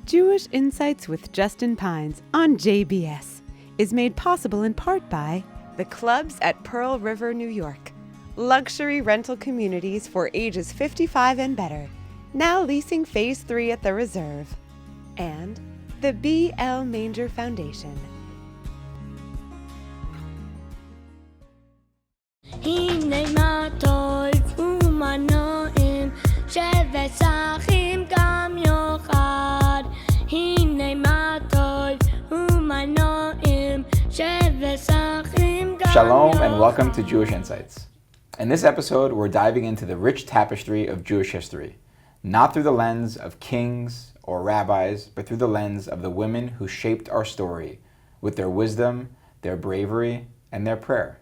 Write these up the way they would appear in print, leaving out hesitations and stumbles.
Jewish Insights with Justin Pines on JBS is made possible in part by the clubs at Pearl River, New York, luxury rental communities for ages 55 and better, now leasing Phase 3 at the Reserve, and the B.L. Manger Foundation. הנה מה טוב ומה נעים שבת אחים גם יחד הנה מה טוב ומה נעים שבת אחים גם יחד. Shalom and welcome to Jewish Insights. In this episode, we're diving into the rich tapestry of Jewish history, not through the lens of kings or rabbis, but through the lens of the women who shaped our story with their wisdom, their bravery, and their prayer.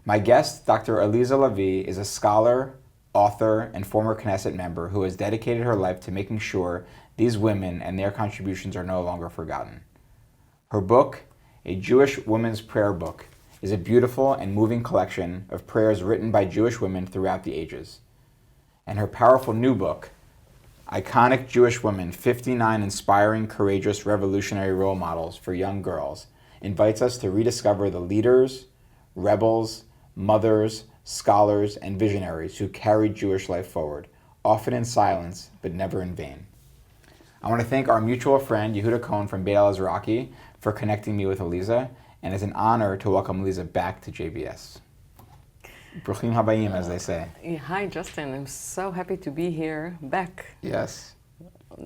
My guest, Dr. Aliza Lavie, is a scholar, author, and former Knesset member who has dedicated her life to making sure these women and their contributions are no longer forgotten. Her book, A Jewish Woman's Prayer Book, is a beautiful and moving collection of prayers written by Jewish women throughout the ages. And her powerful new book, Iconic Jewish Women, 59 Inspiring, Courageous, Revolutionary Role Models for Young Girls, invites us to rediscover the leaders, rebels, mothers, scholars, and visionaries who carried Jewish life forward, often in silence, but never in vain. I want to thank our mutual friend, Yehuda Cohen from Beit El-Azraqi, for connecting me with Aliza, and it's an honor to welcome Aliza back to JBS. Bruchim habayim, as they say. Hi, Justin. I'm so happy to be here back. Yes.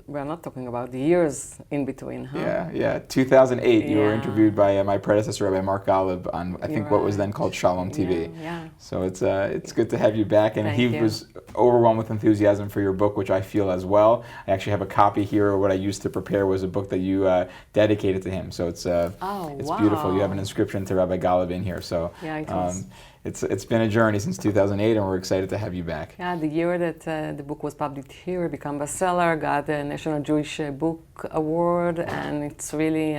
We're not talking about the years in between, huh? Yeah. 2008, you were interviewed by my predecessor, Rabbi Mark Golub, on I think what was then called Shalom TV. Yeah. So it's good to have you back, and Thank he you. was overwhelmed with enthusiasm for your book, which I feel as well. I actually have a copy here. What I used to prepare was a book that you dedicated to him. So it's beautiful. You have an inscription to Rabbi Golub in here. So Yeah, it was. It's been a journey since 2008, and we're excited to have you back. Yeah, the year that the book was published here, became bestseller, got the National Jewish Book Award, and it's really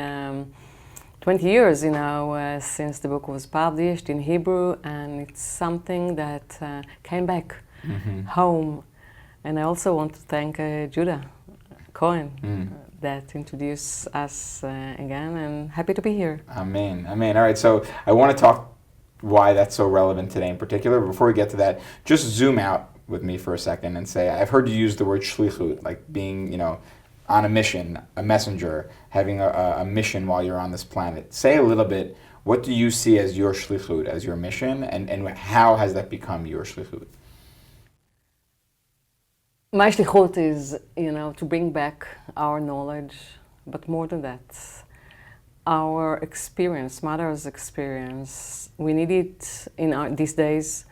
20 years, since the book was published in Hebrew, and it's something that came back home. And I also want to thank Judah Cohen that introduced us again, and happy to be here. Amen. All right, so I want to talk why that's so relevant today in particular. But before we get to that, just zoom out with me for a second and say, I've heard you use the word shlichut, like being, on a mission, a messenger, having a mission while you're on this planet. Say a little bit, what do you see as your shlichut, as your mission, and how has that become your shlichut? My shlichut is, to bring back our knowledge, but more than that, our experience, mother's experience. We need it in these days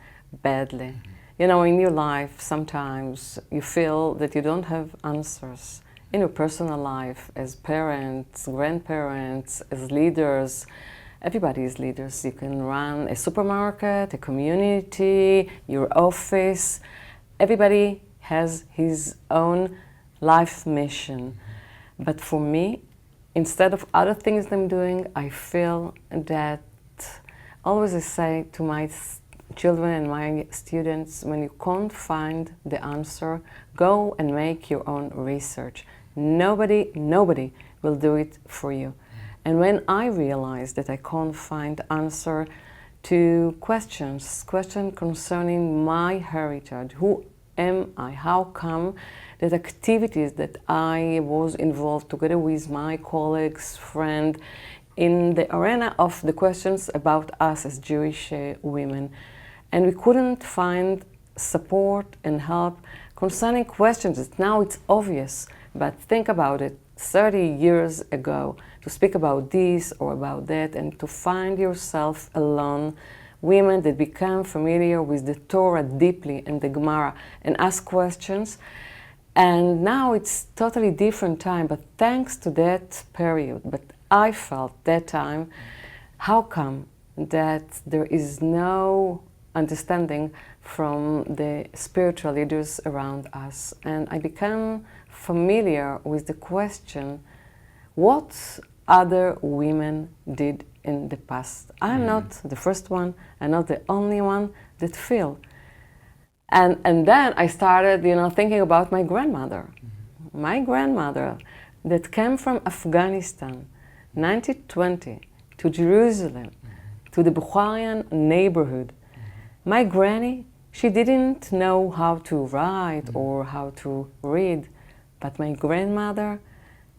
badly. In your life, sometimes you feel that you don't have answers. In your personal life, as parents, grandparents, as leaders, everybody is leaders. You can run a supermarket, a community, your office. Everybody has his own life mission. But for me, instead of other things I'm doing, I feel that always I say to my children and my students, when you can't find the answer, go and make your own research. Nobody will do it for you. And when I realized that I can't find answer to questions concerning my heritage, who am I, how come that activities that I was involved together with my colleagues, friend, in the arena of the questions about us as Jewish women. And we couldn't find support and help concerning questions that now it's obvious, but think about it, 30 years ago, to speak about this or about that and to find yourself alone, women that become familiar with the Torah deeply and the Gemara and ask questions. And now it's totally different time, but thanks to that period, but I felt that time, how come that there is no understanding from the spiritual leaders around us? And I became familiar with the question, what other women did in the past. I'm not the first one, I'm not the only one that feel. And then I started, thinking about my grandmother. My grandmother that came from Afghanistan, 1920, to Jerusalem, to the Bruriah neighborhood. My granny, she didn't know how to write or how to read, but my grandmother,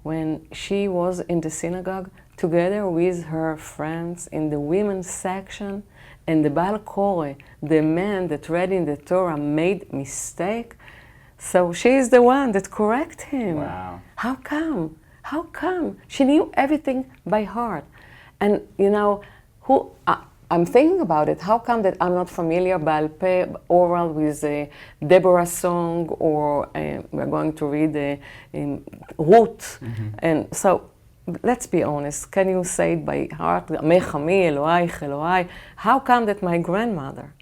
when she was in the synagogue, together with her friends in the women's section, and the Baal Koreh, the man that read in the Torah, made mistake, so she is the one that correct him. Wow. How come? How come? She knew everything by heart. And you know, I'm thinking about it. How come that I'm not familiar Baal Peh, oral, with a Deborah song, or we're going to read Ruth. And so, let's be honest. Can you say it by heart? Mechami, Eloai, Eloai. How come that my grandmother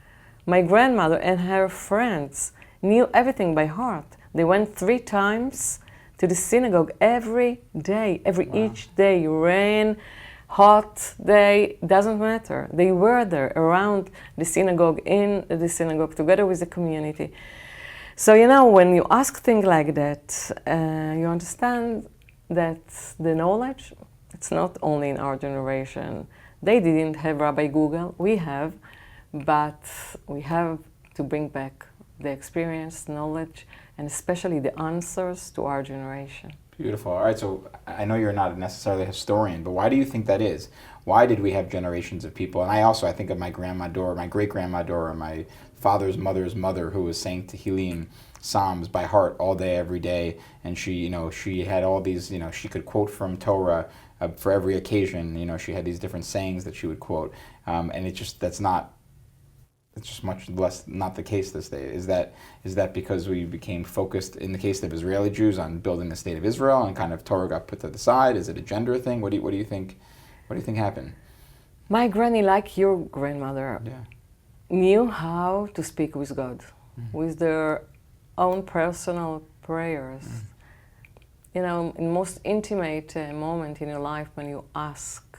and her friends knew everything by heart? They went 3 times to the synagogue every day, each day, rain, hot day, doesn't matter. They were there around the synagogue, in the synagogue, together with the community. So, you know, when you ask things like that, you understand that the knowledge, it's not only in our generation. They didn't have Rabbi Google, we have, but we have to bring back the experience, knowledge, and especially the answers to our generation. Beautiful. All right, so I know you're not necessarily a historian, but why do you think that is? Why did we have generations of people? And I think of my grandma Dora, my great-grandma Dora, my father's mother's mother, who was saying Tehillim, Psalms by heart all day, every day. And she had all these, she could quote from Torah for every occasion. She had these different sayings that she would quote. And it's just much less not the case this day. Is that because we became focused, in the case of Israeli Jews, on building the state of Israel, and kind of Torah got put to the side? Is it a gender thing? What do you think? What do you think happened? My granny, like your grandmother, knew how to speak with God, with their own personal prayers. In most intimate moment in your life, when you ask,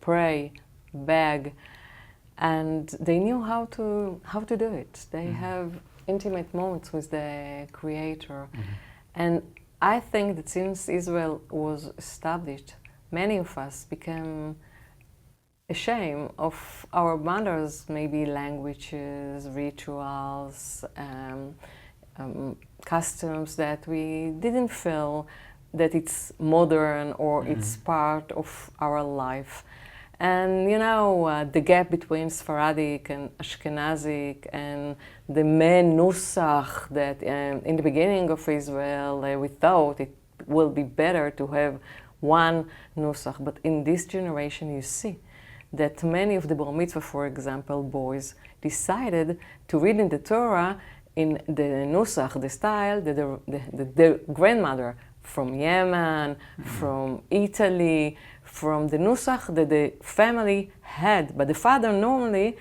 pray, beg. And they knew how to do it. They have intimate moments with the Creator. And I think that since Israel was established, many of us became ashamed of our mothers, maybe languages, rituals, customs that we didn't feel that it's modern or it's part of our life. And the gap between Sephardic and Ashkenazic, and the main nusach that in the beginning of Israel we thought it will be better to have one nusach. But in this generation you see that many of the bar mitzvah, for example, boys, decided to read in the Torah in the nusach, the style that the grandmother from Yemen, from Italy, from the nusach that the family had. But the father normally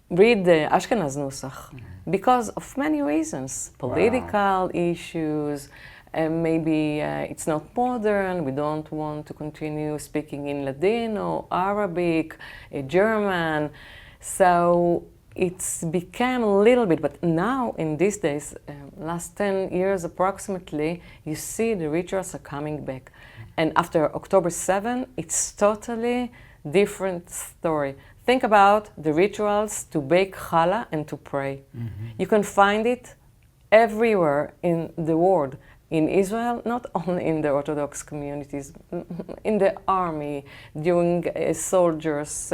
read the Ashkenaz nusach because of many reasons. Political issues, maybe it's not modern, we don't want to continue speaking in Ladino, Arabic, German. So it's became a little bit, but now in these days, last 10 years approximately, you see the rituals are coming back. And after October 7, it's totally different story. Think about the rituals to bake challah and to pray. You can find it everywhere in the world. In Israel, not only in the Orthodox communities, in the army, during soldiers,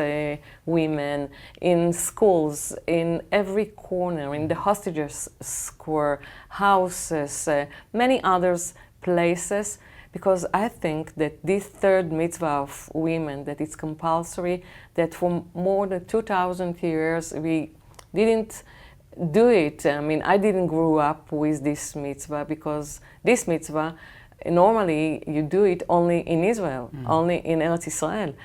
women, in schools, in every corner, in the hostages square, houses, many other places. Because I think that this third mitzvah of women, that it's compulsory, that for more than 2,000 years we didn't do it. I mean, I didn't grow up with this mitzvah, because this mitzvah, normally you do it only in Israel, only in Eretz Israel.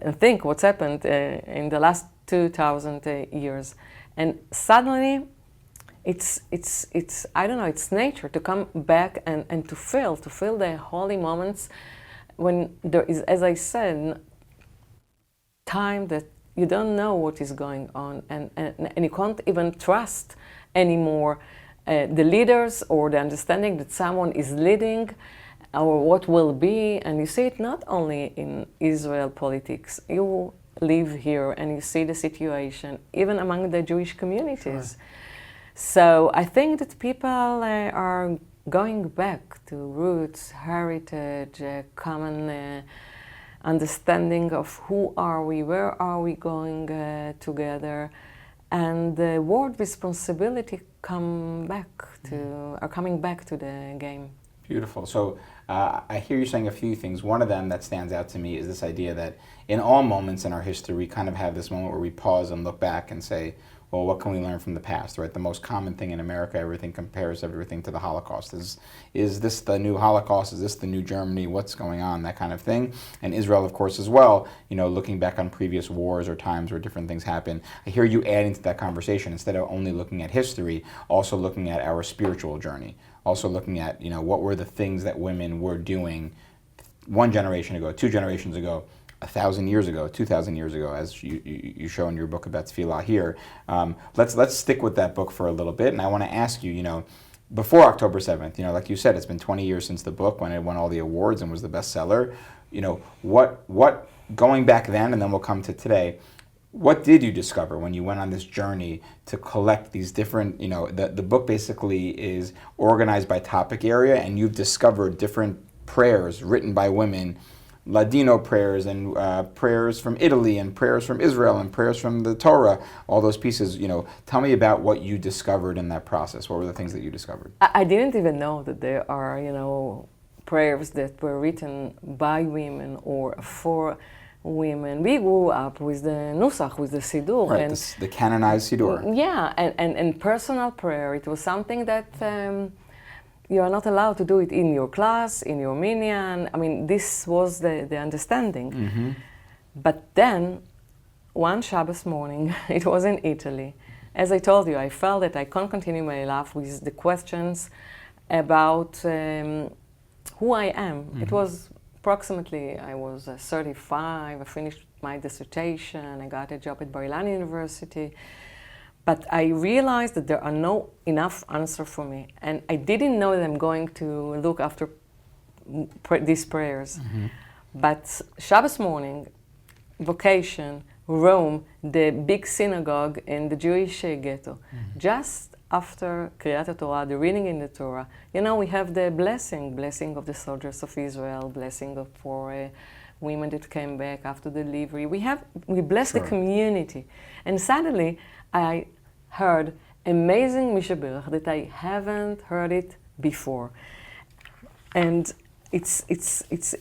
And think what's happened in the last 2,000 years. And suddenly, it's I don't know, it's nature to come back and to feel the holy moments when there is, as I said, time that you don't know what is going on, and you can't even trust anymore the leaders or the understanding that someone is leading. or what will be, and you see it not only in Israel politics. You live here and you see the situation even among the Jewish communities. Sure. So I think that people are going back to roots, heritage, common understanding of who are we, where are we going together, and the word responsibility are coming back to the game. Beautiful. So I hear you saying a few things. One of them that stands out to me is this idea that in all moments in our history, we kind of have this moment where we pause and look back and say, well, what can we learn from the past, right? The most common thing in America, everything compares everything to the Holocaust. Is this the new Holocaust? Is this the new Germany? What's going on? That kind of thing. And Israel, of course, as well, you know, looking back on previous wars or times where different things happen. I hear you adding to that conversation, instead of only looking at history, also looking at our spiritual journey. Also looking at, you know, what were the things that women were doing 1 generation ago, 2 generations ago, 1,000 years ago, 2,000 years ago, as you show in your book about Tefillah here. Let's stick with that book for a little bit, and I want to ask you, you know, before October 7th, you know, like you said, it's been 20 years since the book, when it won all the awards and was the bestseller. You know, what going back then, and then we'll come to today, what did you discover when you went on this journey to collect these different, you know, the book basically is organized by topic area, and you've discovered different prayers written by women, Ladino prayers, and prayers from Italy, and prayers from Israel, and prayers from the Torah, all those pieces. You know, tell me about what you discovered in that process. What were the things that you discovered? I didn't even know that there are, you know, prayers that were written by women or for women. We grew up with the Nusach, with the Siddur. Right, and the canonized Siddur. Yeah, and personal prayer. It was something that you are not allowed to do it in your class, in your minyan. I mean, this was the understanding. Mm-hmm. But then, one Shabbos morning, it was in Italy. As I told you, I felt that I can't continue my life with the questions about who I am. Mm-hmm. It was approximately, I was 35, I finished my dissertation, I got a job at Bruriah University. But I realized that there are no enough answers for me. And I didn't know that I'm going to look after these prayers. Mm-hmm. But Shabbos morning, vacation, Rome, the big synagogue in the Jewish ghetto, just after Kriyat Torah, the reading in the Torah, you know, we have the blessing of the soldiers of Israel, blessing for women that came back after delivery. We bless the community. And suddenly, I heard amazing Mishaberach that I haven't heard it before. And it's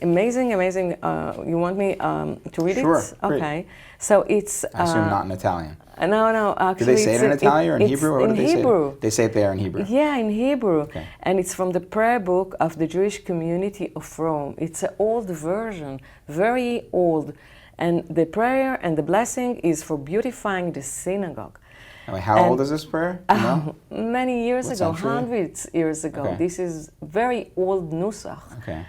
amazing. You want me to read Sure, it? Okay. So it's... I assume not in Italian. No, actually... Do they say it in Italian or in Hebrew? Or in Hebrew. They say it there in Hebrew? Yeah, in Hebrew. Okay. And it's from the prayer book of the Jewish community of Rome. It's an old version, very old. And the prayer and the blessing is for beautifying the synagogue. How old is this prayer? You know? Many years What ago, century? hundreds years ago. Okay. This is very old Nusach. Okay.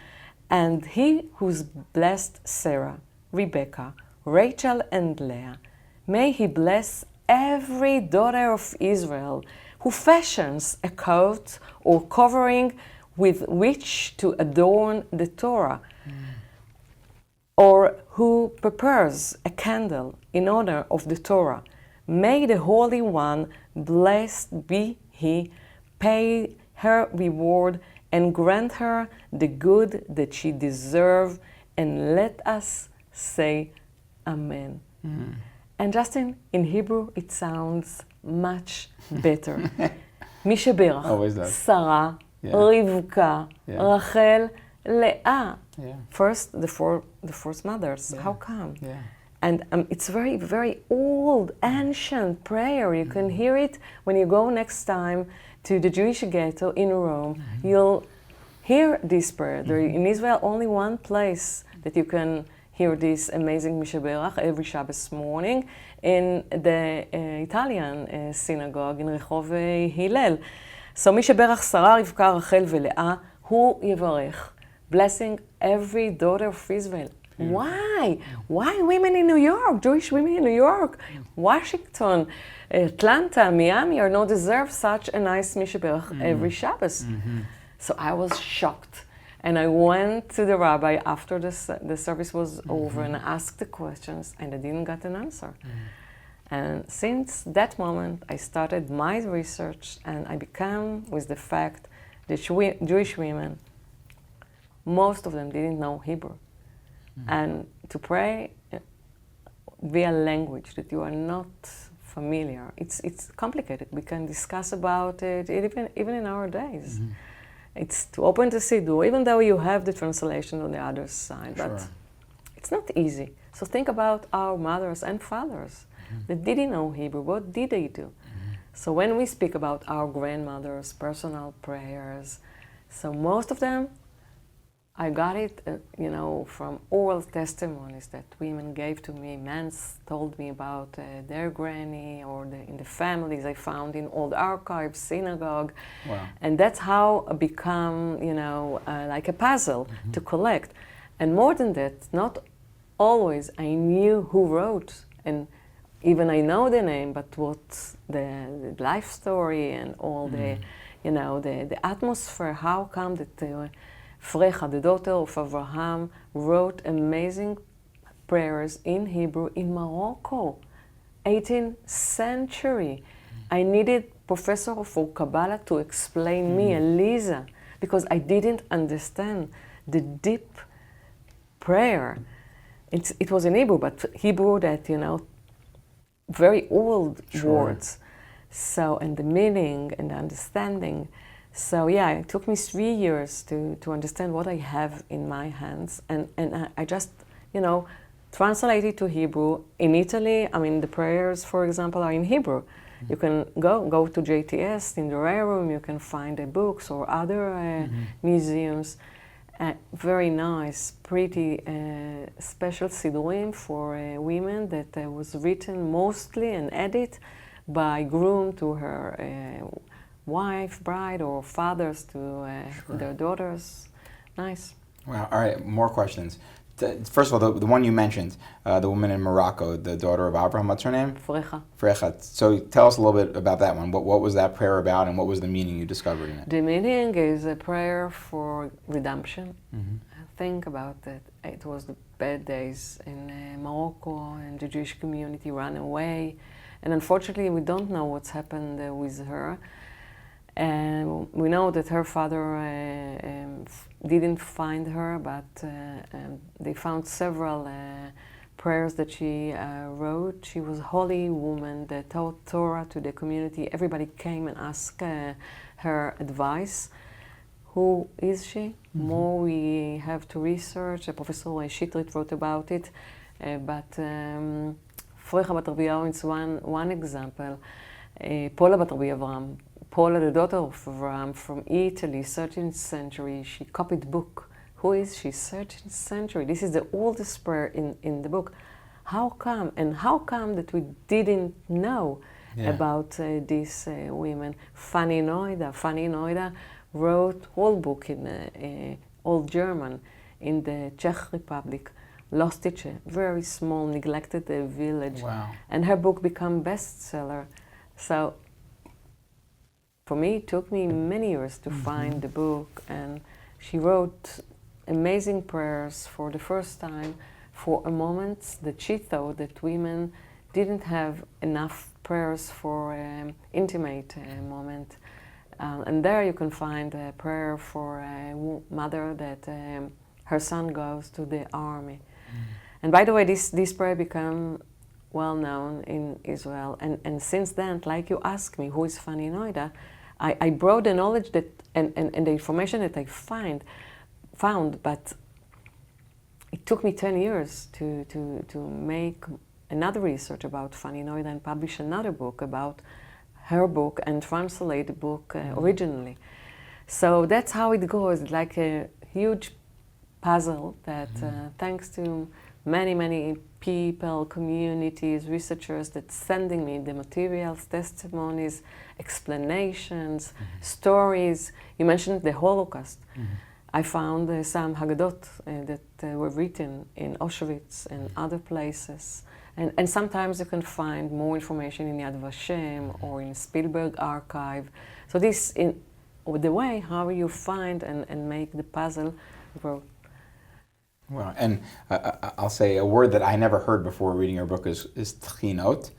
And he who's blessed Sarah, Rebecca, Rachel, and Leah, may he bless every daughter of Israel who fashions a coat or covering with which to adorn the Torah, or who prepares a candle in honor of the Torah. May the Holy One, blessed be He, pay her reward and grant her the good that she deserves, and let us say Amen. And Justin, in Hebrew, it sounds much better. Mishaberach, Always does. Sarah, Yeah. Rivka, Yeah. Rachel, Leah. Yeah. First, the first mothers. Yeah. How come? Yeah. And it's very, very old, ancient prayer. You can hear it when you go next time to the Jewish ghetto in Rome. You'll hear this prayer. There is in Israel only one place that you can hear this amazing Mishaberach every Shabbos morning, in the Italian synagogue in Rehov Hillel. So Mishaberach Sarah, Rivka, Rachel, ולאה, הוא יברך, blessing every daughter of Israel. Why? Why women in New York, Jewish women in New York, Washington, Atlanta, Miami are not deserve such a nice Mishaberach every Shabbos? So I was shocked. And I went to the rabbi after the service was over and I asked the questions and I didn't get an answer. And since that moment, I started my research and I became with the fact that Jewish women, most of them didn't know Hebrew. And to pray via language that you are not familiar, it's complicated. We can discuss about it even in our days. It's to open the Siddur, even though you have the translation on the other side, but it's not easy. So think about our mothers and fathers that didn't know Hebrew. What did they do? So when we speak about our grandmothers' personal prayers, so most of them, I got it, from oral testimonies that women gave to me. Men told me about their granny or in the families I found in old archives, synagogue. Wow. And that's how I become, like a puzzle to collect. And more than that, not always I knew who wrote, and even I know the name, but what's the life story and all the atmosphere. How come that Frecha, the daughter of Abraham, wrote amazing prayers in Hebrew in Morocco, 18th century. I needed professor for Kabbalah to explain me, Aliza, because I didn't understand the deep prayer. It was in Hebrew, but Hebrew that, very old words. So, and the meaning and the understanding. So yeah, it took me 3 years to understand what I have in my hands, and I just, translated to Hebrew. In Italy, the prayers, for example, are in Hebrew. You can go to JTS, in the rare room, you can find the books or other museums. Very nice, pretty special Siddurim for women that was written mostly and edited by groom to her wife, bride, or fathers to their daughters. Nice. Wow. All right, more questions. First of all, the one you mentioned, the woman in Morocco, the daughter of Abraham, what's her name? Frecha. Frecha. So tell us a little bit about that one. What was that prayer about, and what was the meaning you discovered in it? The meaning is a prayer for redemption. Think about that. It was the bad days in Morocco, and the Jewish community ran away. And unfortunately, we don't know what's happened with her. And we know that her father didn't find her, but they found several prayers that she wrote. She was a holy woman that taught Torah to the community. Everybody came and asked her advice. Who is she? More we have to research. Professor Schenirer wrote about it. But Frecha bat Rabbi Yahu is one example. Paula bat Rabbi Avraham. Paula, the daughter of Abraham, from Italy, 13th century. She copied book. Who is she? 13th century. This is the oldest prayer in the book. How come? And how come that we didn't know about these women? Fanny Noida wrote whole book in Old German in the Czech Republic. Lostice, very small, neglected village. Wow. And her book became bestseller. So for me, it took me many years to find the book, and she wrote amazing prayers for the first time for a moment that she thought that women didn't have enough prayers for intimate moment. And there you can find a prayer for a mother that her son goes to the army. And by the way, this prayer became well known in Israel. And since then, like you asked me, who is Fanny Noida, I brought the knowledge that and the information that I found, but it took me 10 years to make another research about Fanny Noida and publish another book about her book and translate the book originally. So that's how it goes, like a huge puzzle that thanks to many people, communities, researchers that sending me the materials, testimonies, explanations, stories. You mentioned the Holocaust. I found some Haggadot that were written in Auschwitz and other places. And sometimes you can find more information in Yad Vashem or in Spielberg archive. So this, in the way how you find and make the puzzle wrote. Well, and I'll say a word that I never heard before reading your book is tehinot.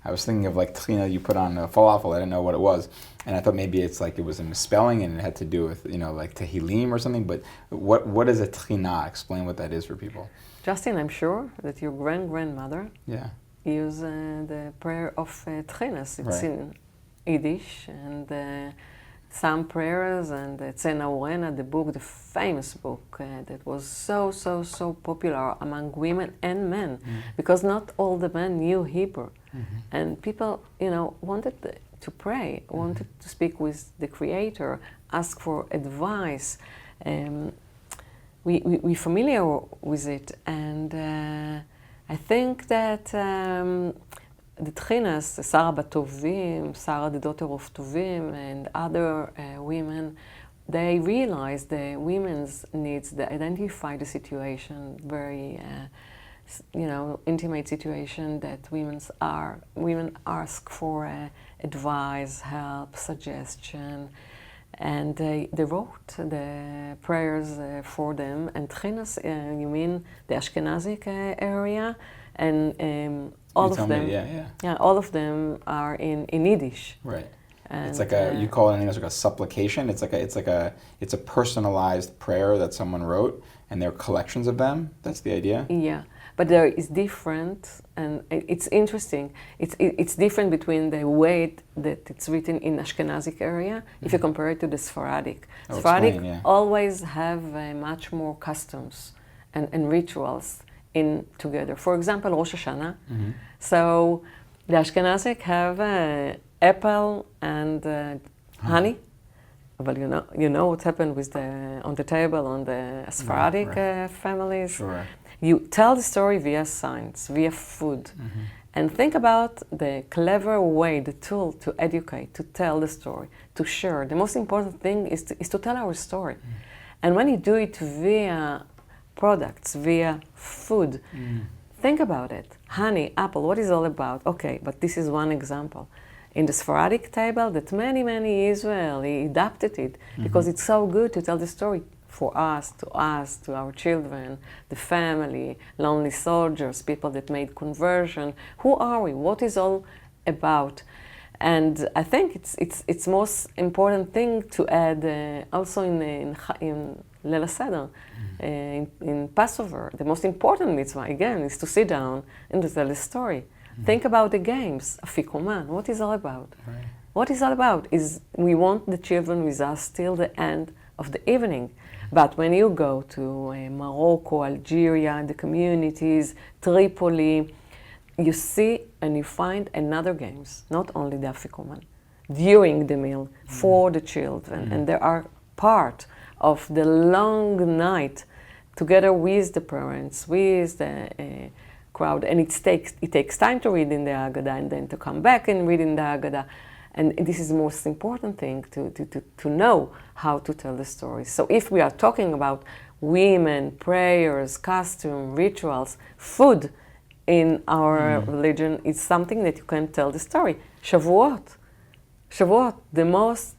I was thinking of like tehina you put on falafel. I didn't know what it was, and I thought maybe it's like it was a misspelling and it had to do with like tehilim or something. But what is a tehina? Explain what that is for people. Justin, I'm sure that your grandmother used the prayer of tehinas. It's in Yiddish and. Some prayers, and Tzena, the book, the famous book that was so popular among women and men, because not all the men knew Hebrew, and people, wanted to pray, wanted to speak with the Creator, ask for advice. We familiar with it, and I think that. The tehinas, Sarah Batovim, Sarah the daughter of Tovim, and other women, they realize the women's needs, they identify the situation, very, intimate situation that women ask for advice, help, suggestion, and they wrote the prayers for them. And tehinas, you mean the Ashkenazic area, and all of them, all of them are in Yiddish. Right. And it's like you call it in English like a supplication. It's a personalized prayer that someone wrote, and there are collections of them. That's the idea. Yeah, but there is different, and it's interesting. It's different between the way that it's written in Ashkenazic area if you compare it to the Sephardic. Sephardic always have much more customs and rituals in together. For example, Rosh Hashanah. So the Ashkenazic have apple and honey. But you know what happened with on the table on the Sephardic families. Sure. You tell the story via signs, via food, and think about the clever way, the tool to educate, to tell the story, to share. The most important thing is to tell our story, and when you do it via products, via food. Think about it. Honey, apple, what is it all about? Okay, but this is one example. In the Sephardic table that many Israeli adapted it because it's so good to tell the story for us, to our children, the family, lonely soldiers, people that made conversion. Who are we? What is all about? And I think it's most important thing to add also in Leil HaSeder, in Passover. The most important mitzvah, again, is to sit down and to tell a story. Think about the games, Afikoman. What is all about? Right. What is all about is we want the children with us till the end of the evening. But when you go to Morocco, Algeria, the communities, Tripoli, you see and you find another games, not only the Afikoman, during the meal for the children. And they are part of the long night together with the parents, with the crowd. And it takes time to read in the Haggadah and then to come back and read in the Haggadah. And this is the most important thing, to know how to tell the story. So if we are talking about women, prayers, costume, rituals, food in our religion, it's something that you can tell the story. Shavuot, the most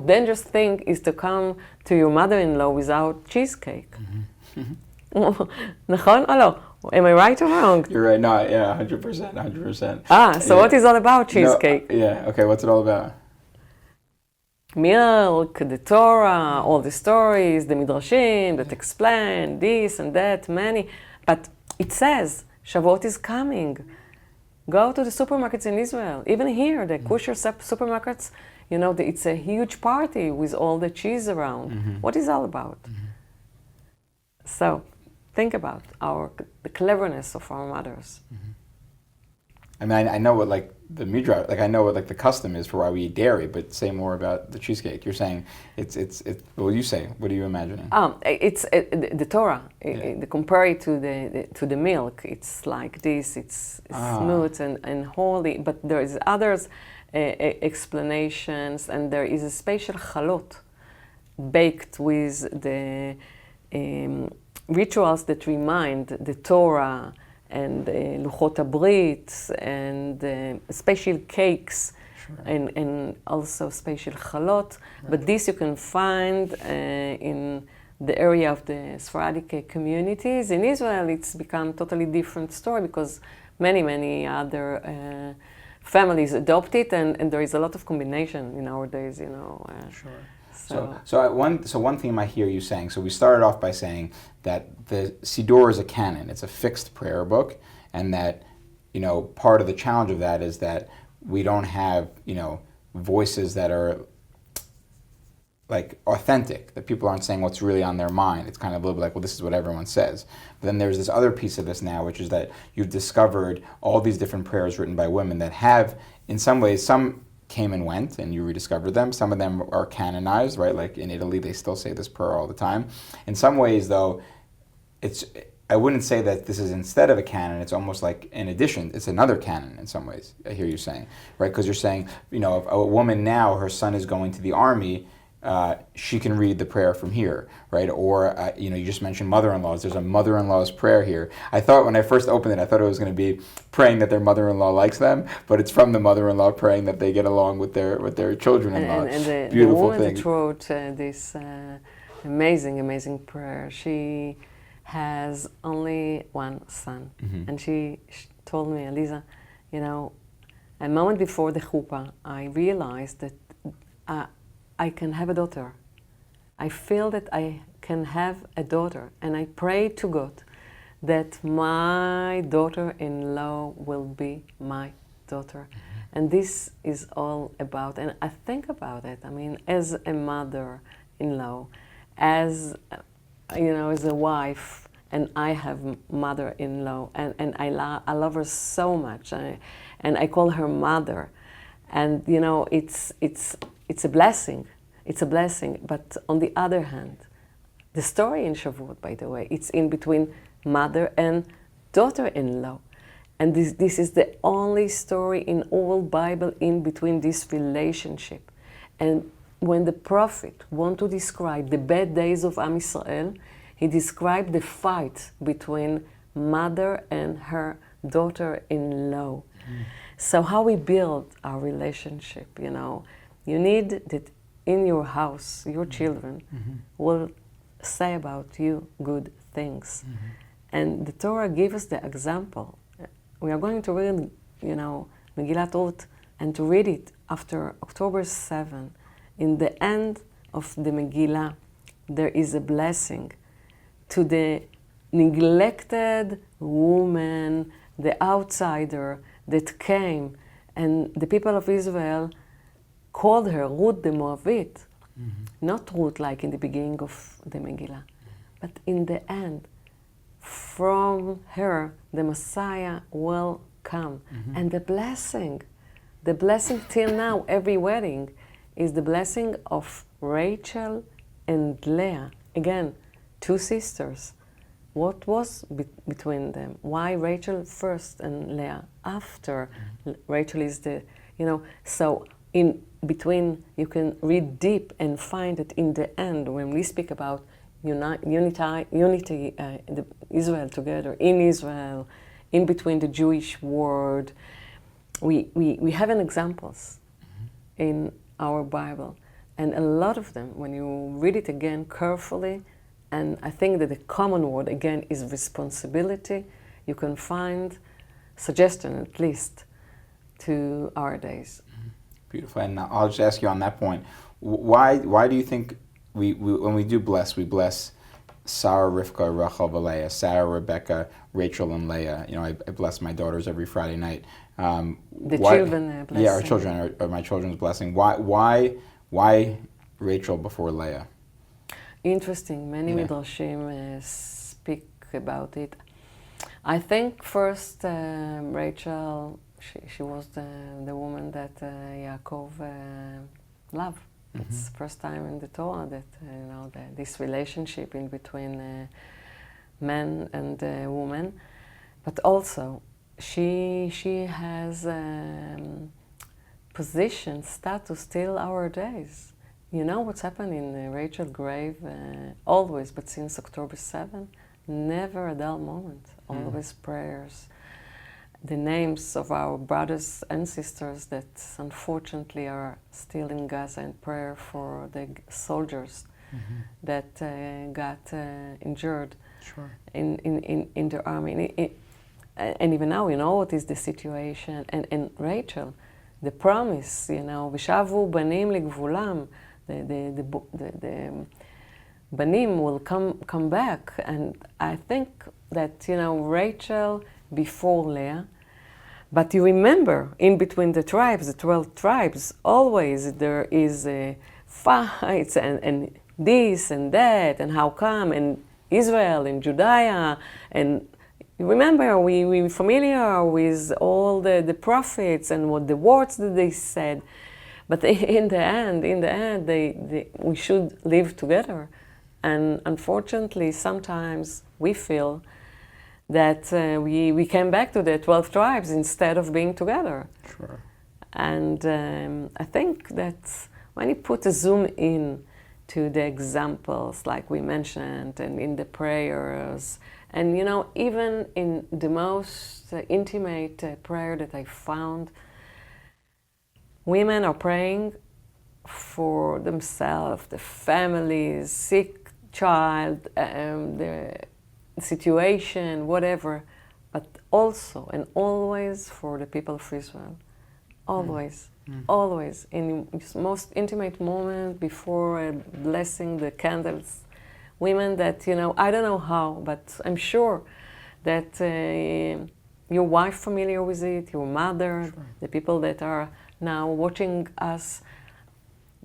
dangerous thing is to come to your mother-in-law without cheesecake. נכון או לא? Am I right or wrong? You're right. No, 100%. So what is all about cheesecake? Okay, what's it all about? Milk, the Torah, all the stories, the midrashim that explain this and that, many. But it says, Shavuot is coming. Go to the supermarkets in Israel. Even here, the kosher supermarkets, it's a huge party with all the cheese around. What is it all about? So, think about the cleverness of our mothers. I mean, I know what the midrash, I know what the custom is for why we eat dairy, but say more about the cheesecake. You're saying it's well, you say. What are you imagining? It's the Torah. Compare it to the milk. It's like this. It's smooth and holy. But there is others explanations, and there is a special chalot baked with the rituals that remind the Torah and Luchot HaBrit and special cakes and also special chalot. Right. But this you can find in the area of the Sephardic communities. In Israel, it's become totally different story because many other families adopt it, and there is a lot of combination nowadays, Sure. So one theme I hear you saying, so we started off by saying that the Siddur is a canon, it's a fixed prayer book, and that, part of the challenge of that is that we don't have, voices that are like authentic, that people aren't saying what's really on their mind. It's kind of a little bit like, well, this is what everyone says. But then there's this other piece of this now, which is that you've discovered all these different prayers written by women that have, in some ways, some came and went and you rediscovered them. Some of them are canonized, right? Like in Italy, they still say this prayer all the time. In some ways, though, I wouldn't say that this is instead of a canon. It's almost like in addition. It's another canon in some ways, I hear you saying, right? Because you're saying, if a woman now, her son is going to the army, she can read the prayer from here, right? Or, you just mentioned mother-in-laws. There's a mother-in-law's prayer here. I thought when I first opened it, I thought it was going to be praying that their mother-in-law likes them, but it's from the mother-in-law praying that they get along with their children-in-law. And beautiful the woman thing. that wrote this amazing prayer, she has only one son. Mm-hmm. And she told me, Aliza, a moment before the chuppah, I realized that I can have a daughter. I feel that I can have a daughter, and I pray to God that my daughter-in-law will be my daughter. Mm-hmm. And this is all about, and I think about it, as a mother-in-law, as a wife, and I have mother-in-law, and I love her so much, and I call her mother, and it's a blessing. It's a blessing. But on the other hand, the story in Shavuot, by the way, it's in between mother and daughter-in-law. And this is the only story in all Bible in between this relationship. And when the prophet want to describe the bad days of Am Yisrael, he described the fight between mother and her daughter-in-law. Mm. So how we build our relationship, you need that in your house, your children will say about you good things. Mm-hmm. And the Torah gave us the example. We are going to read, Megillat Ruth, and to read it after October 7. In the end of the Megillah, there is a blessing to the neglected woman, the outsider that came, and the people of Israel called her Ruth the Moabite. Mm-hmm. Not Ruth like in the beginning of the Megillah, but in the end, from her, the Messiah will come. Mm-hmm. And the blessing till now, every wedding, is the blessing of Rachel and Leah. Again, two sisters. What was between them? Why Rachel first and Leah after? Mm-hmm. Rachel is so in between, you can read deep and find that in the end, when we speak about unity, Israel together, in Israel, in between the Jewish world, we have an examples in our Bible. And a lot of them, when you read it again carefully, and I think that the common word, again, is responsibility, you can find suggestion, at least, to our days. Beautiful. And I'll just ask you on that point, why do you think we when we do bless, we bless Sarah, Rivka, Rachel, Leah, Sarah, Rebecca, Rachel, and Leah? I bless my daughters every Friday night. Children blessing. Yeah, our children are my children's blessing. Why Rachel before Leah? Interesting. Many Midrashim speak about it. I think first Rachel, she was the woman that Yaakov loved. Mm-hmm. It's the first time in the Torah that this relationship in between man and woman. But also, she has position, status till our days. You know what's happened in Rachel's grave always, but since October 7, never a dull moment, always prayers. The names of our brothers and sisters that unfortunately are still in Gaza, in prayer for the soldiers that got injured Sure. in the army. And even now, you know what is the situation. And Rachel, the promise, you know, ושבו בנים לגבולם, the banim will come back. And I think that, you know, Rachel before Leah, but you remember, in between the tribes, the 12 tribes, always there is fights and this and that, and how come, and Israel and Judea, and you remember, we're familiar with all the prophets and what the words that they said, but in the end, we should live together. And unfortunately, sometimes we feel that we came back to the 12 tribes instead of being together. Sure. And I think that when you put a zoom in to the examples like we mentioned and in the prayers, and you know, even in the most intimate prayer that I found, women are praying for themselves, the families, sick child, the situation, whatever, but also and always for the people of Israel. Always, always, in its most intimate moment before blessing the candles. Women that, you know, I don't know how, but I'm sure that your wife familiar with it, your mother, the people that are now watching us.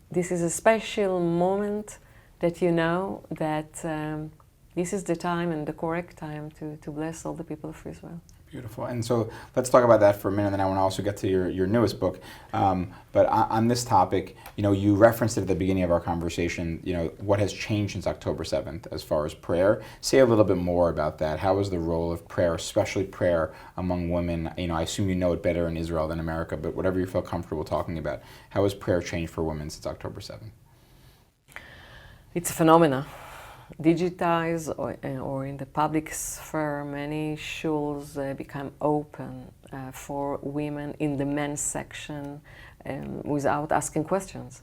This is a special moment that you know that this is the time and the correct time to bless all the people of Israel. Beautiful. And so let's talk about that for a minute, and then I want to also get to your newest book. But on this topic, you know, you referenced it at the beginning of our conversation, you know, what has changed since October 7th as far as prayer. Say a little bit more about that. How is the role of prayer, especially prayer among women? You know, I assume you know it better in Israel than America, but whatever you feel comfortable talking about, how has prayer changed for women since October 7th? It's a phenomenon. Digitized or in the public sphere, many shuls become open for women in the men's section without asking questions.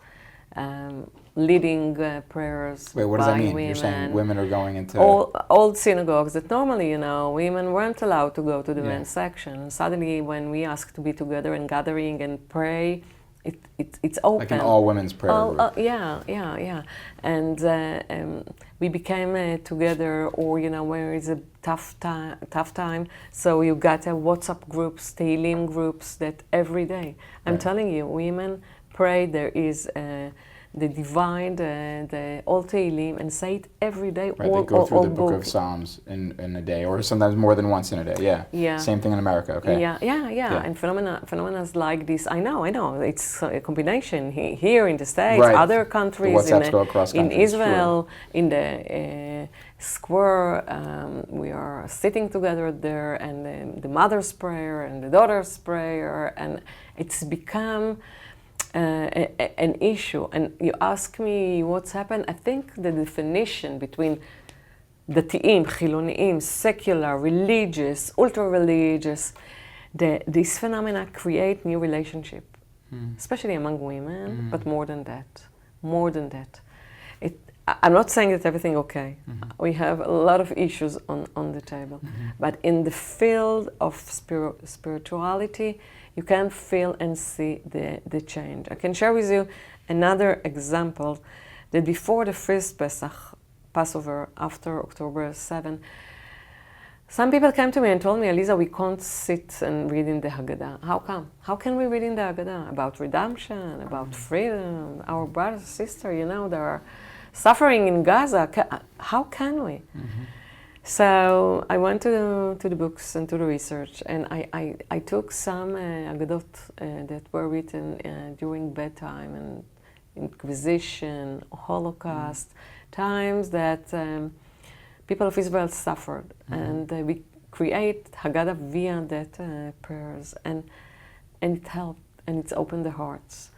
Leading prayers. Wait, what does that mean? Women. You're saying women are going into old synagogues that normally, you know, women weren't allowed to go to the men's section. Suddenly, when we ask to be together and gathering and pray, it's open. like an all women's prayer group. Yeah. And we became together, or you know, where is a tough time. So you got a WhatsApp groups, Tehillim groups that every day. I'm telling you, women pray. There is the divine, the Old Tehillim, and say it every day. Right, they go through the book of Psalms in a day, or sometimes more than once in a day. Yeah. Same thing in America. Okay. Yeah. And phenomena like this, I know. It's a combination here in the States, right. Other countries, in Israel, sure. in the square. We are sitting together there, and the mother's prayer and the daughter's prayer, and it's become an issue. And you ask me what's happened. I think the definition between דתיים, חילוניים, secular, religious, ultra-religious, this phenomena create new relationship, especially among women, but more than that. I'm not saying that everything okay. We have a lot of issues on the table. But in the field of spirituality, you can feel and see the change. I can share with you another example that before the first Passover, after October 7, some people came to me and told me, Aliza, we can't sit and read in the Haggadah. How come? How can we read in the Haggadah about redemption, about freedom? Our brothers and sisters, you know, they are suffering in Gaza. How can we? So I went to the books and to the research, and I took some Haggadot that were written during bedtime and Inquisition, Holocaust, times that people of Israel suffered, and we create Haggadah via that prayers, and it helped, and it's opened the hearts.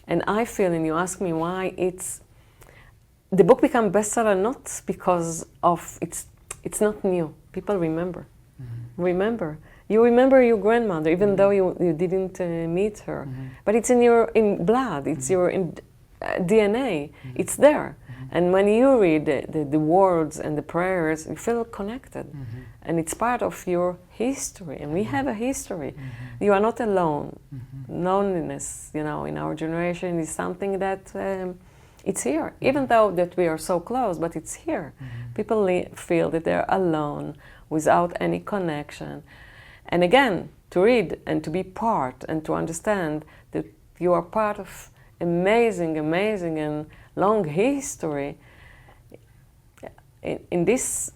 And I feel, and you ask me why, the book became bestseller not because of it's not new. People remember. You remember your grandmother, even though you didn't meet her. But it's in blood. It's your DNA. It's there. And when you read the words and the prayers, you feel connected. And it's part of your history, and we have a history. You are not alone. Loneliness, in our generation is something that it's here, even though that we are so close, but it's here. People feel that they're alone, without any connection. And again, to read and to be part and to understand that you are part of amazing and long history. In this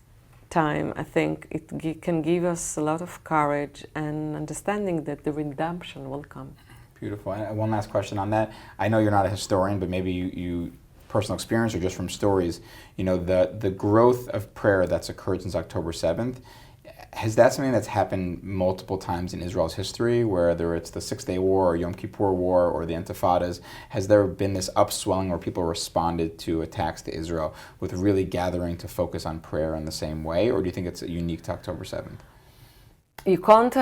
time, I think it can give us a lot of courage and understanding that the redemption will come. Beautiful. And one last question on that. I know you're not a historian, but maybe you personal experience or just from stories, the growth of prayer that's occurred since October 7th, has that something that's happened multiple times in Israel's history, whether it's the Six-Day War or Yom Kippur War or the Intifadas? Has there been this upswelling where people responded to attacks to Israel with really gathering to focus on prayer in the same way, or do you think it's unique to October 7th? You can't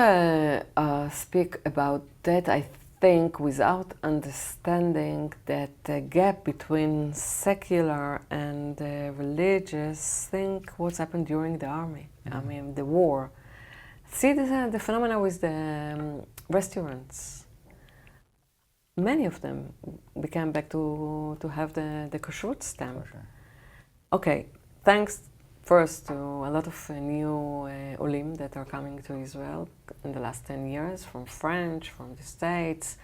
speak about that, I think, without understanding that the gap between secular and religious. Think what's happened during the army. I mean, the war. See the phenomena with the restaurants. Many of them became back to have the kashrut stamp. For sure. Okay, thanks first to a lot of new olim that are coming to Israel in the last 10 years, from French, from the States.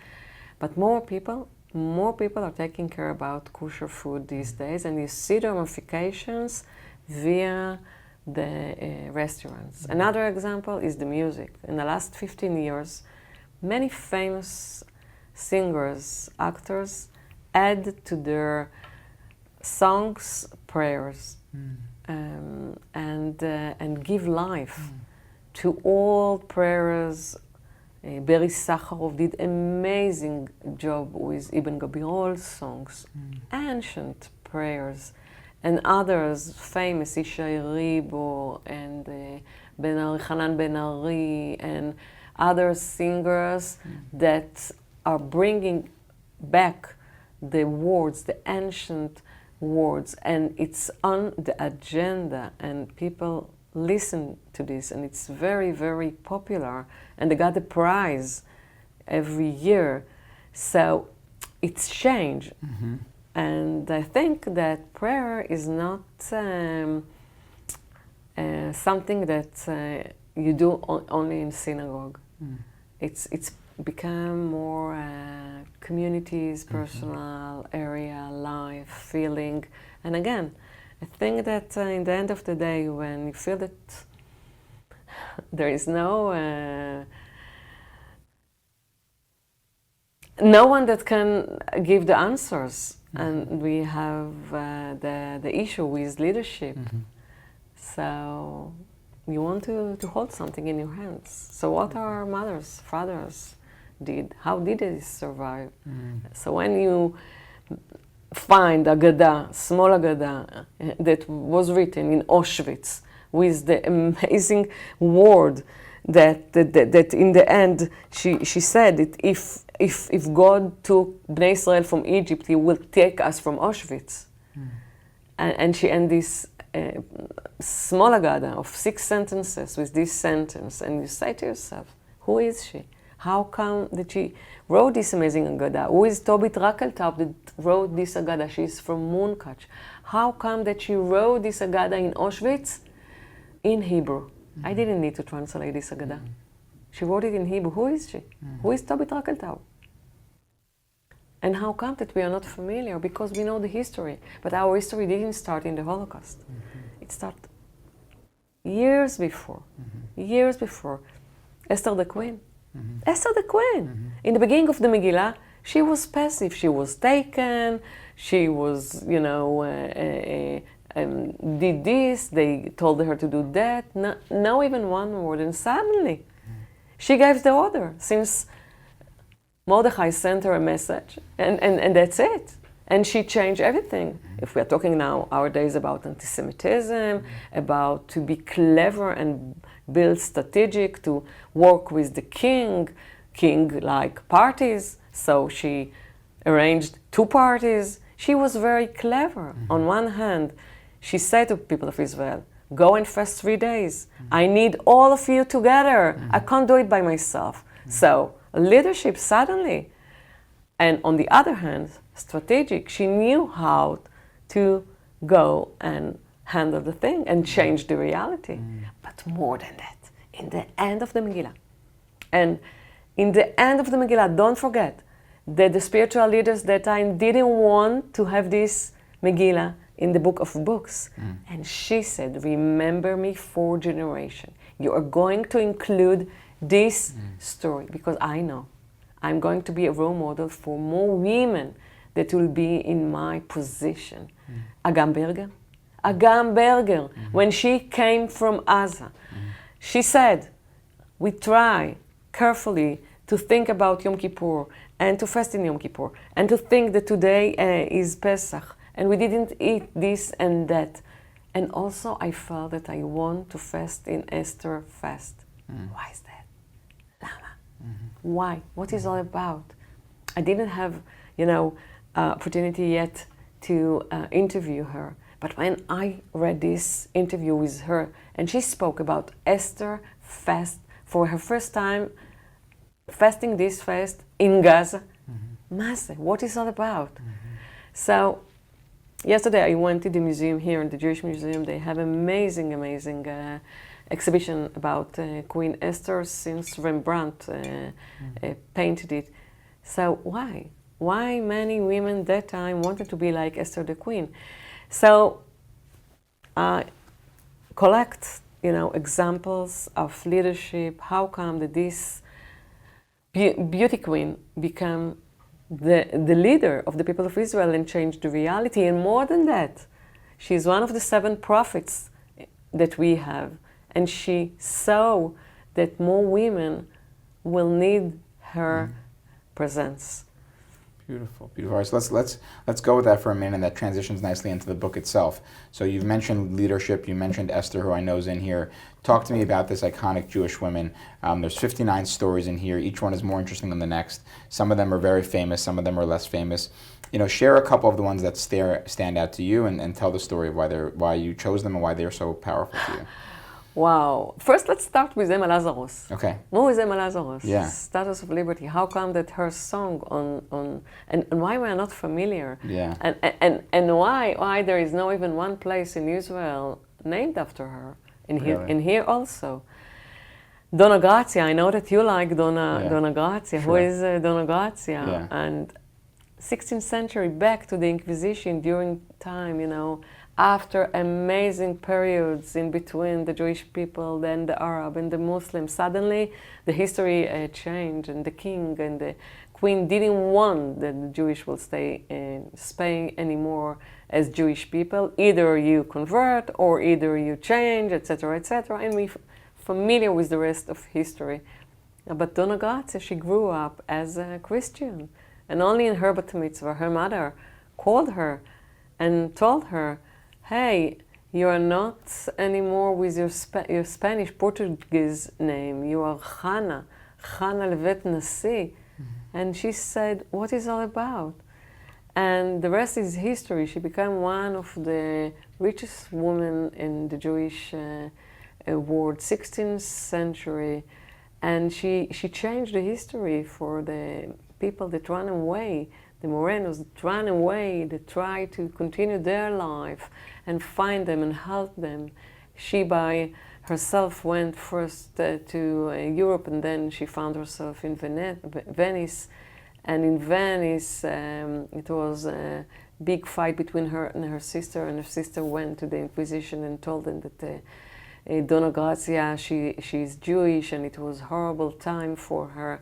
But more people are taking care about kosher food these days, and you see the ramifications via the restaurants. Another example is the music. In the last 15 years, many famous singers, actors, add to their songs prayers. And give life to all prayers. Barry Sakharov did amazing job with Ibn Gabirol's songs, ancient prayers, and others famous, Ishay Ribo and Hanan Ben Ari, and other singers that are bringing back the words, the ancient words, and it's on the agenda, and people listen to this, and it's very, very popular, and they got the prize every year. So it's change. And I think that prayer is not something that you do only in synagogue. It's become more communities, personal area, life, feeling. And again, I think that in the end of the day, when you feel that there is no one that can give the answers, and we have the issue with leadership. So you want to hold something in your hands. So what our mothers, fathers did? How did they survive? So when you find Agada, small Agada, that was written in Auschwitz with the amazing word that in the end she said that if God took Bnei Israel from Egypt, He will take us from Auschwitz. And she ended this small Agada of 6 sentences with this sentence, and you say to yourself, who is she? How come that she wrote this amazing Agada? Who is Tobit Rakeltaub that wrote this Agada? She's from Munkach. How come that she wrote this Agada in Auschwitz in Hebrew? I didn't need to translate this Agada. She wrote it in Hebrew. Who is she? Who is Tobit Rakeltaub? And how come that we are not familiar? Because we know the history. But our history didn't start in the Holocaust. It started years before. Years before. Esther the Queen. Esther the Queen. In the beginning of the Megillah, she was passive. She was taken. She was, did this. They told her to do that. No even one word. And suddenly, she gave the order. Since Mordechai sent her a message, and that's it. And she changed everything. If we are talking now, our days about anti-Semitism, about to be clever and build strategic, to work with the king like parties. So she arranged 2 parties. She was very clever. On one hand, she said to people of Israel, go and fast 3 days. I need all of you together. I can't do it by myself. So leadership suddenly. And on the other hand, strategic, she knew how to go and handle the thing and change the reality. But more than that, in the end of the Megillah. And in the end of the Megillah, don't forget that the spiritual leaders that time didn't want to have this Megillah in the book of books. And she said, remember me for generation. You are going to include this story because I know I'm going to be a role model for more women that will be in my position. Agam Berger, when she came from Gaza, she said, we try carefully to think about Yom Kippur and to fast in Yom Kippur and to think that today is Pesach and we didn't eat this and that. And also I felt that I want to fast in Esther fast. Why is that? Lama? Why? What is all about? I didn't have, opportunity yet to interview her. But when I read this interview with her, and she spoke about Esther fast for her first time, fasting this fast in Gaza, what is all about? So, yesterday I went to the museum here in the Jewish Museum. They have amazing exhibition about Queen Esther since Rembrandt painted it. So why? Why many women that time wanted to be like Esther the Queen? So collect, examples of leadership. How come that this beauty queen become the leader of the people of Israel and changed the reality? And more than that, she's one of the 7 prophets that we have. And she saw that more women will need her presence. Beautiful, beautiful. All right, so let's go with that for a minute, and that transitions nicely into the book itself. So you've mentioned leadership, you mentioned Esther, who I know is in here. Talk to me about this iconic Jewish woman. There's 59 stories in here. Each one is more interesting than the next. Some of them are very famous, some of them are less famous. Share a couple of the ones that stand out to you, and tell the story of why you chose them and why they're so powerful to you. Wow. First, let's start with Emma Lazarus. Okay. Who is Emma Lazarus? Yeah. Status of Liberty. How come that her song and why we're not familiar? Yeah. And why there is no even one place in Israel named after her? In here also. Doña Gracia. I know that you like Doña Gracia. Sure. Who is Doña Gracia? Yeah. And 16th century, back to the Inquisition during time, after amazing periods in between the Jewish people, then the Arab and the Muslims, suddenly the history changed, and the king and the queen didn't want that the Jewish will stay in Spain anymore as Jewish people. Either you convert or either you change, etc., etc. And we're familiar with the rest of history. But Doña Gracia, she grew up as a Christian, and only in her bat mitzvah, her mother called her and told her, hey, you are not anymore with your Spanish, Portuguese name. You are Chana Levet Nasi. And she said, what is all about? And the rest is history. She became one of the richest women in the Jewish world, 16th century. And she changed the history for the people that ran away, the Morenos that ran away, that tried to continue their life and find them and help them. She by herself went first to Europe, and then she found herself in Venice. And in Venice, it was a big fight between her and her sister, and her sister went to the Inquisition and told them that Doña Gracia, she's Jewish, and it was a horrible time for her.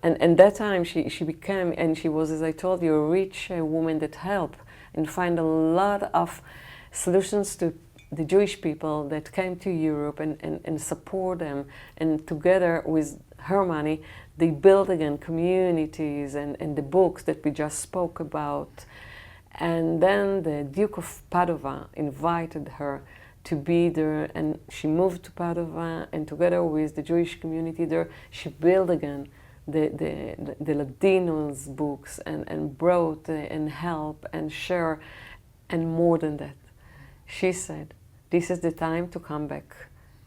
And that time she became, and she was, as I told you, a rich woman that helped and find a lot of solutions to the Jewish people that came to Europe and support them. And together with her money, they built again communities and the books that we just spoke about. And then the Duke of Padova invited her to be there, and she moved to Padova, and together with the Jewish community there, she built again the Latinos books and brought and help and share, and more than that. She said, this is the time to come back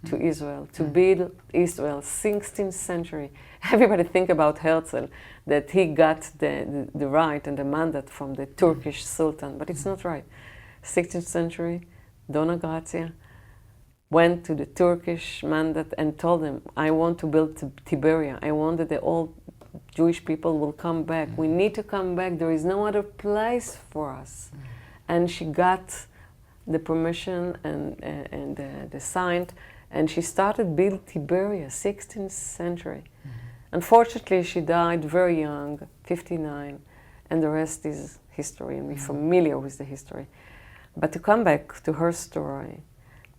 to Israel, to build Israel, 16th century. Everybody think about Herzl, that he got the right and the mandate from the Turkish Sultan, but it's not right. 16th century, Doña Gracia went to the Turkish mandate and told them, I want to build Tiberia. I want that the old Jewish people will come back. We need to come back. There is no other place for us. And she got the permission and the sign, and she started build Tiberia, 16th century. Unfortunately, she died very young, 59, and the rest is history, and we're familiar with the history. But to come back to her story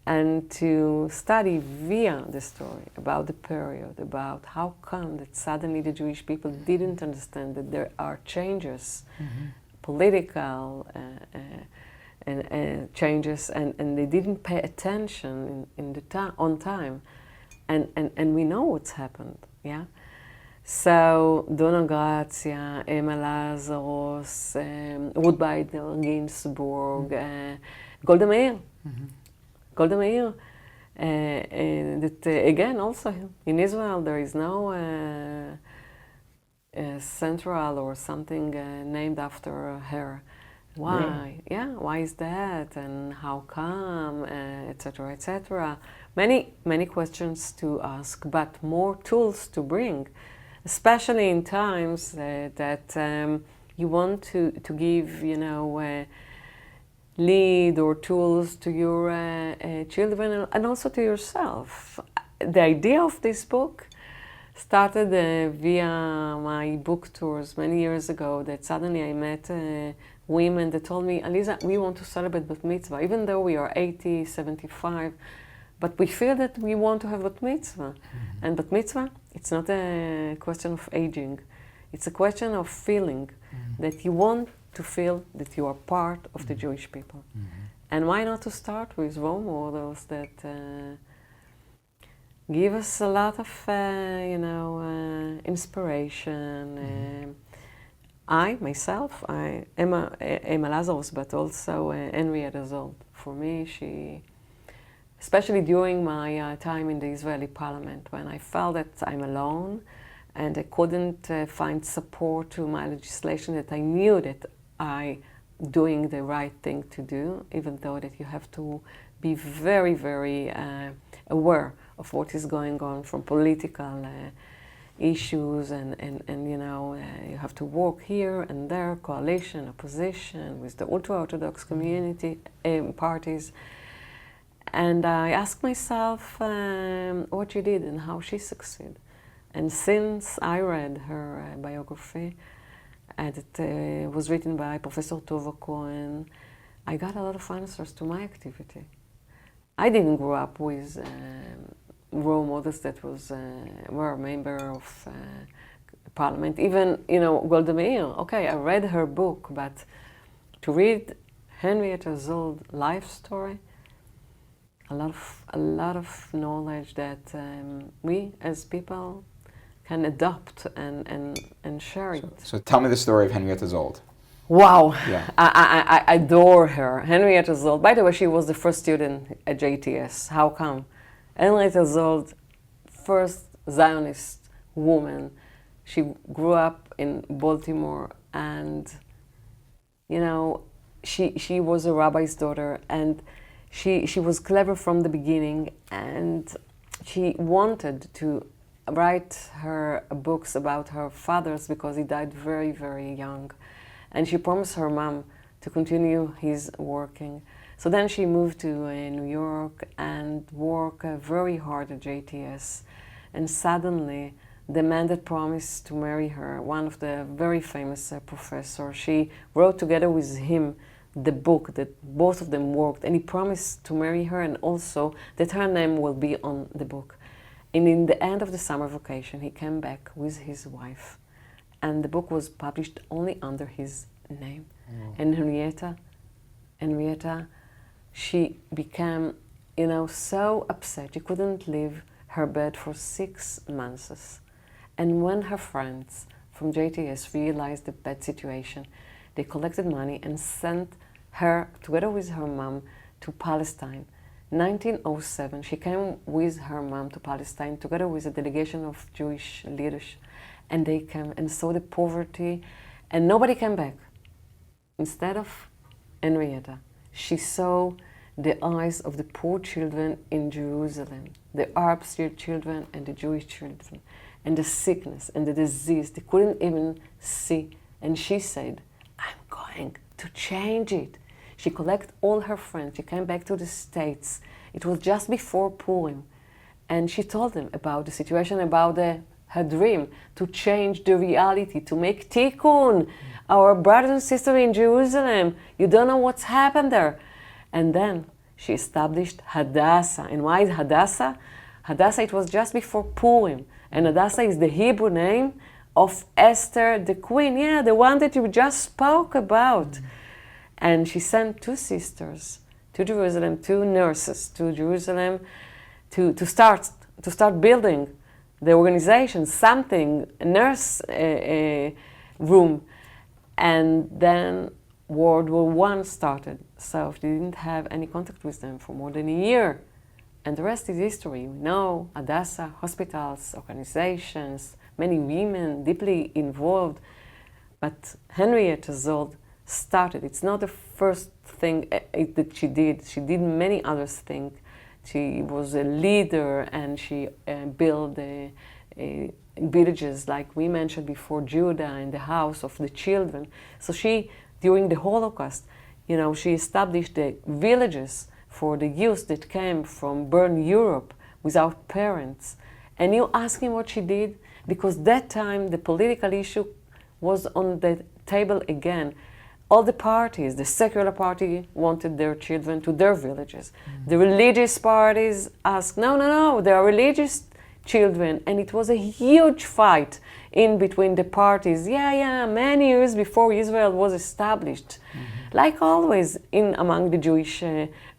and to study via the story about the period, about how come that suddenly the Jewish people didn't understand that there are changes, political changes, and they didn't pay attention on time, and we know what's happened, yeah. So Doña Gracia, Emma Lazarus, Ruth Bader Ginsburg, Golda Meir, Golda Meir. That again, also in Israel, there is no central or something named after her. Why? Really? Yeah, why is that? And how come? Etc. etc. Many questions to ask, but more tools to bring, especially in times that you want to give, lead or tools to your children and also to yourself. The idea of this book started via my book tours many years ago, that suddenly I met women that told me, Aliza, we want to celebrate bat mitzvah, even though we are 80, 75, but we feel that we want to have bat mitzvah. And bat mitzvah, it's not a question of aging. It's a question of feeling, that you want to feel that you are part of the Jewish people. And why not to start with role models that give us a lot of, inspiration. I, myself, Emma Lazarus, but also Henrietta Zold. For me, she, especially during my time in the Israeli parliament, when I felt that I'm alone and I couldn't find support to my legislation, that I knew that I doing the right thing to do, even though that you have to be very, very aware of what is going on from political issues, and you have to work here and there, coalition, opposition, with the ultra-Orthodox community parties. And I asked myself what she did and how she succeeded. And since I read her biography, and it was written by Professor Tova Cohen, I got a lot of answers to my activity. I didn't grow up with role models that were a member of parliament. Even, Golda Meir, okay, I read her book, but to read Henrietta Zold's life story, a lot of knowledge that we as people can adopt and share it. So tell me the story of Henrietta Zold. Wow, Yeah. I adore her. Henrietta Zold, by the way, she was the first student at JTS. How come? Henrietta Zold, first Zionist woman. She grew up in Baltimore, and she was a rabbi's daughter, and she was clever from the beginning, and she wanted to write her books about her fathers because he died very, very young. And she promised her mom to continue his working. So then she moved to New York and worked very hard at JTS. And suddenly, the man that promised to marry her, one of the very famous professors, she wrote together with him the book that both of them worked, and he promised to marry her and also that her name will be on the book. And in the end of the summer vacation, he came back with his wife, and the book was published only under his name. Oh. And Henrietta, she became, so upset. She couldn't leave her bed for 6 months. And when her friends from JTS realized the bad situation, they collected money and sent her, together with her mom, to Palestine. 1907, she came with her mom to Palestine, together with a delegation of Jewish leaders, and they came and saw the poverty, and nobody came back. Instead of Henrietta, she saw the eyes of the poor children in Jerusalem, the Arab children and the Jewish children, and the sickness and the disease. They couldn't even see. And she said, I'm going to change it. She collected all her friends. She came back to the States. It was just before Purim. And she told them about the situation, about her dream to change the reality, to make tikkun. Our brothers and sisters in Jerusalem, you don't know what's happened there. And then she established Hadassah. And why is Hadassah? Hadassah, it was just before Purim. And Hadassah is the Hebrew name of Esther, the queen. Yeah, the one that you just spoke about. Mm-hmm. And she sent 2 sisters to Jerusalem, 2 nurses to Jerusalem to start building the organization, something, a nurse room. And then World War I started. So she didn't have any contact with them for more than a year. And the rest is history. We know Hadassah, hospitals, organizations, many women deeply involved. But Henrietta Zold started. It's not the first thing that she did. She did many other things. She was a leader, and she built villages, like we mentioned before, Judah, in the house of the children. So she, during the Holocaust, she established the villages for the youth that came from burned Europe without parents. And you ask him what she did, because that time the political issue was on the table again. All the parties, the secular party wanted their children to their villages. Mm. The religious parties asked, no, they are religious children. And it was a huge fight in between the parties. Many years before Israel was established. Mm-hmm. Like always among the Jewish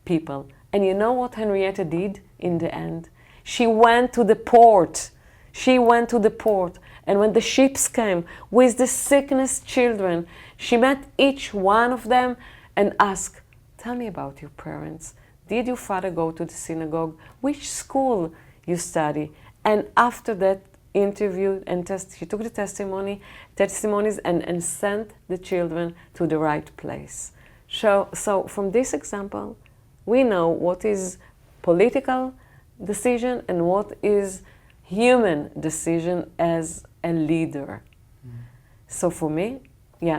people. And you know what Henrietta did in the end? She went to the port. And when the ships came with the sickness children, she met each one of them and asked, tell me about your parents. Did your father go to the synagogue? Which school you study? And after that interview and she took the testimonies and sent the children to the right place. So from this example, we know what is political decision and what is human decision as a leader. Mm. So for me,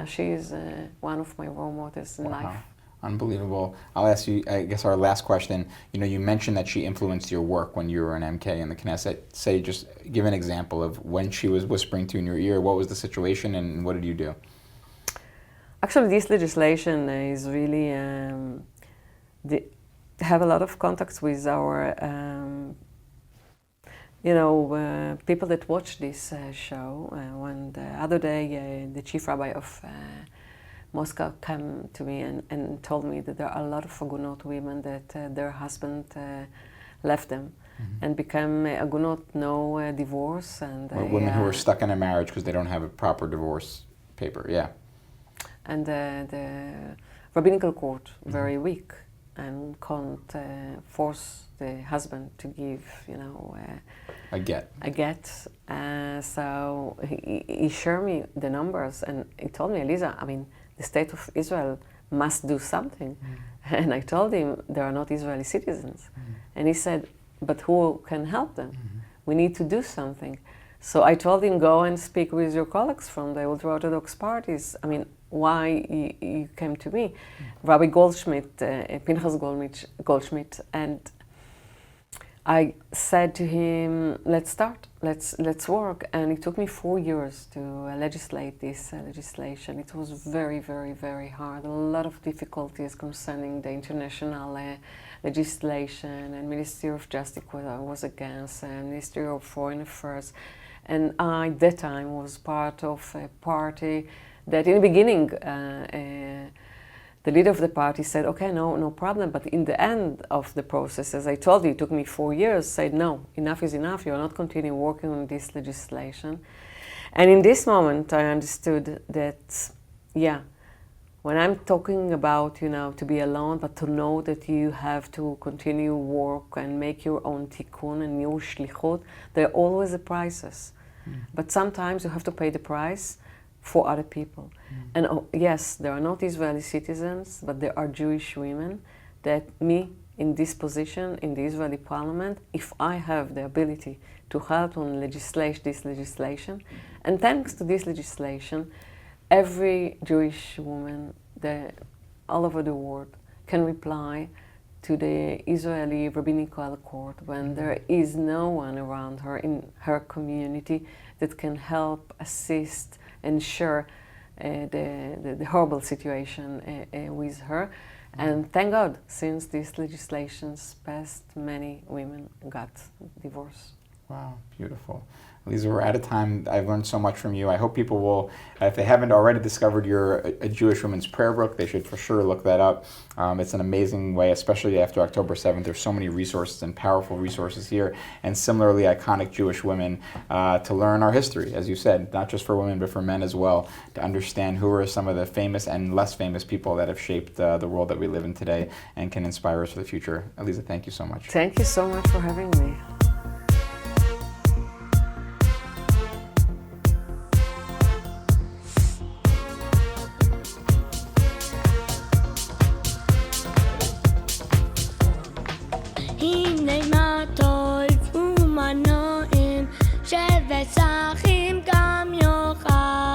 she is one of my role models in life. Unbelievable. I'll ask you, I guess, our last question. You mentioned that she influenced your work when you were an MK in the Knesset. Say, just give an example of when she was whispering to in your ear. What was the situation and what did you do? Actually, this legislation is really have a lot of contacts with our people that watch this show. When the other day, the chief rabbi of Moscow came to me and told me that there are a lot of agunot women that their husband left them and became agunot, no divorce. And women who are stuck in a marriage because they don't have a proper divorce paper, And the rabbinical court, very weak, and can't force the husband to give, a get. So he shared me the numbers, and he told me, Aliza, the state of Israel must do something. And I told him, they are not Israeli citizens. And he said, but who can help them? We need to do something. So I told him, go and speak with your colleagues from the ultra-Orthodox parties. Why you came to me? Rabbi Goldschmidt, Pinchas Goldschmidt, and I said to him, let's start, let's work. And it took me 4 years to legislate this legislation. It was very, very, very hard. A lot of difficulties concerning the international legislation, and Ministry of Justice was against, and Ministry of Foreign Affairs. And I, at that time, was part of a party that in the beginning the leader of the party said, okay, no problem. But in the end of the process, as I told you, it took me 4 years, said, no, enough is enough. You're not continuing working on this legislation. And in this moment, I understood that, yeah, when I'm talking about, to be alone, but to know that you have to continue work and make your own tikkun and your shlichut, there are always the prices. But sometimes you have to pay the price for other people. And yes, there are not Israeli citizens, but there are Jewish women that me, in this position, in the Israeli parliament, if I have the ability to help on this legislation, and thanks to this legislation, every Jewish woman all over the world can reply to the Israeli rabbinical court when there is no one around her in her community that can help, assist, and share the horrible situation with her. And thank God, since these legislations passed, many women got divorced. Wow, beautiful. Aliza, we're out of time. I've learned so much from you. I hope people will, if they haven't already discovered a Jewish women's prayer book, they should for sure look that up. It's an amazing way, especially after October 7th. There's so many resources and powerful resources here, and similarly iconic Jewish women to learn our history, as you said, not just for women, but for men as well, to understand who are some of the famous and less famous people that have shaped the world that we live in today and can inspire us for the future. Aliza, thank you so much. Thank you so much for having me. הנה מה טוב ומה נעים, שבת שחים גם יאכל.